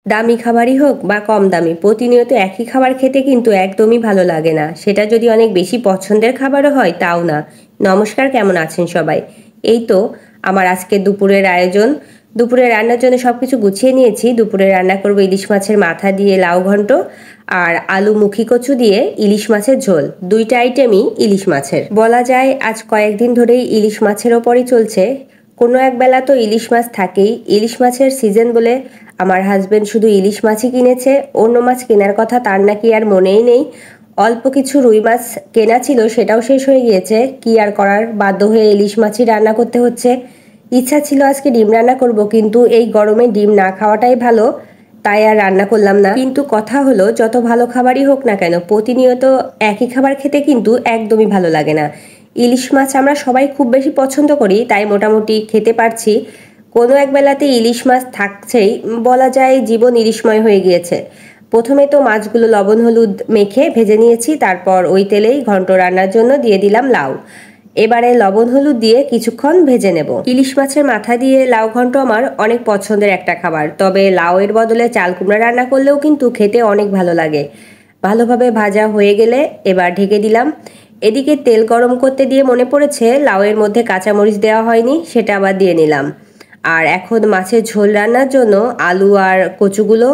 দামি খাবারই হোক বা কম দামি, প্রতিনিয়ত একই খাবার খেতে কিন্তু একদমই ভালো লাগে না। সেটা যদি অনেক বেশি পছন্দের খাবারও হয় তাও না। নমস্কার, কেমন আছেন সবাই? এই তো আমার আজকে দুপুরের আয়োজন। দুপুরে রান্নার জন্য সব কিছু গুছিয়ে নিয়েছি। দুপুরে রান্না করব ইলিশ মাছের মাথা দিয়ে লাউ ঘন্ট আর আলু মুখি কচু দিয়ে ইলিশ মাছের ঝোল। দুইটা আইটেমই ইলিশ মাছের। বলা যায় আজ কয়েকদিন ধরেই ইলিশ মাছের ওপরই চলছে। কোনো এক বেলা তো ইলিশ মাছ থাকেই। ইলিশ মাছের সিজন বলে আমার হাজবেন্ড শুধু ইলিশ মাছই কিনেছে, অন্য মাছ কেনার কথা তার নাকি আর মনেই নেই। অল্প কিছু রুই মাছ কেনা ছিল, সেটাও শেষ হয়ে গিয়েছে। কি আর করার, বাধ্য হয়ে ইলিশ মাছই রান্না করতে হচ্ছে। ইচ্ছা ছিল আজকে ডিম রান্না করব, কিন্তু এই গরমে ডিম না খাওয়াটাই ভালো, তাই আর রান্না করলাম না। কিন্তু কথা হলো, যত ভালো খাবারই হোক না কেন, প্রতিনিয়ত একই খাবার খেতে কিন্তু একদমই ভালো লাগে না। ইলিশ মাছ আমরা সবাই খুব বেশি পছন্দ করি, তাই মোটামুটি খেতে পারছি। কোনো এক বেলাতে ইলিশ মাছ থাকছেই, বলা যায় জীবন ইলিশময় হয়ে গিয়েছে। প্রথমে তো মাছগুলো লবণ হলুদ মেখে ভেজে নিয়েছি, তারপর ওই তেলেই ঘন্ট রান্নার জন্য দিয়ে দিলাম লাউ। এবারে লবণ হলুদ দিয়ে কিছুক্ষণ ভেজে নেব। ইলিশ মাছের মাথা দিয়ে লাউ ঘন্ট আমার অনেক পছন্দের একটা খাবার, তবে লাউয়ের বদলে চাল কুমড়া রান্না করলেও কিন্তু খেতে অনেক ভালো লাগে। ভালোভাবে ভাজা হয়ে গেলে এবার ঢেকে দিলাম। এদিকে তেল গরম করতে দিয়ে মনে পড়েছে লাউয়ের মধ্যে কাঁচামরিচ দেওয়া হয়নি, সেটা আবার দিয়ে নিলাম। আর এখন মাছের ঝোল রান্নার জন্য আলু আর কচুগুলো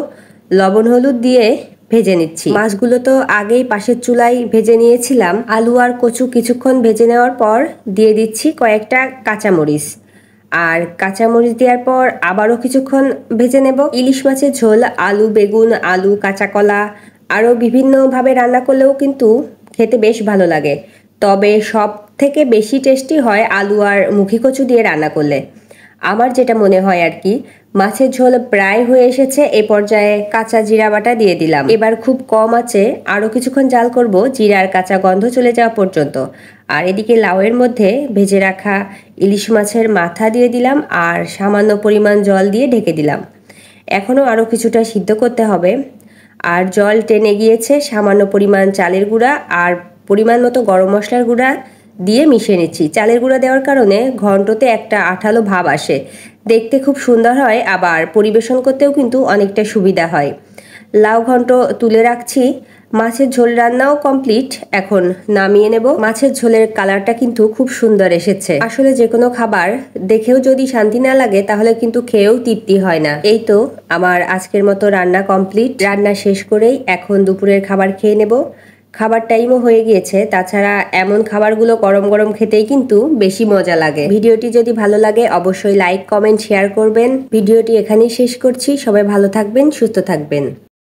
লবণ হলুদ দিয়ে ভেজে নিচ্ছি। মাছগুলো তো আগেই পাশের চুলায় ভেজে নিয়েছিলাম। আলু আর কচু কিছুক্ষণ ভেজে নেওয়ার পর দিয়ে দিচ্ছি কয়েকটা কাঁচামরিচ। আর কাঁচামরিচ দেওয়ার পর আবারও কিছুক্ষণ ভেজে নেব। ইলিশ মাছের ঝোল আলু, বেগুন, আলু, কাঁচা কলা আরও বিভিন্নভাবে রান্না করলেও কিন্তু খেতে বেশ ভালো লাগে। তবে সব থেকে বেশি টেস্টি হয় আলু আর মুখি কচু দিয়ে রান্না করলে। আমার যেটা মনে হয় আর কি। মাছের ঝোল প্রায় হয়ে এসেছে, এ পর্যায়ে কাঁচা জিরা বাটা দিয়ে দিলাম। এবার খুব কম আছে আরও কিছুক্ষণ জাল করব, জিরার কাঁচা গন্ধ চলে যাওয়া পর্যন্ত। আর এদিকে লাউয়ের মধ্যে ভেজে রাখা ইলিশ মাছের মাথা দিয়ে দিলাম আর সামান্য পরিমাণ জল দিয়ে ঢেকে দিলাম। এখনও আরও কিছুটা সিদ্ধ করতে হবে। আর জল টেনে গিয়েছে, সামান্য পরিমাণ চালের গুঁড়া আর পরিমাণ মতো গরম মশলার গুঁড়া দিয়ে মিশিয়ে নিচ্ছি। চালের গুঁড়া দেওয়ার কারণে ঘন্টতে একটা আঠালো ভাব আসে, দেখতে খুব সুন্দর হয়, আবার পরিবেশন করতেও কিন্তু অনেকটা সুবিধা হয়। লাউ ঘন্ট তুলে রাখছি। মাছের ঝোল রান্নাও কমপ্লিট, এখন নামিয়ে নেব। মাছের ঝোলের কালারটা কিন্তু খুব সুন্দর এসেছে। আসলে যে কোনো খাবার দেখেও যদি শান্তি না লাগে তাহলে কিন্তু খেয়েও তৃপ্তি হয় না। এই তো আমার আজকের মতো রান্না কমপ্লিট। রান্না শেষ করেই এখন দুপুরের খাবার খেয়ে নেব। খাবার টাইমও হয়ে গিয়েছে। তাছাড়া এমন খাবারগুলো গরম গরম খেতেই কিন্তু বেশি মজা লাগে। ভিডিওটি যদি ভালো লাগে অবশ্যই লাইক, কমেন্ট, শেয়ার করবেন। ভিডিওটি এখানেই শেষ করছি। সবাই ভালো থাকবেন, সুস্থ থাকবেন।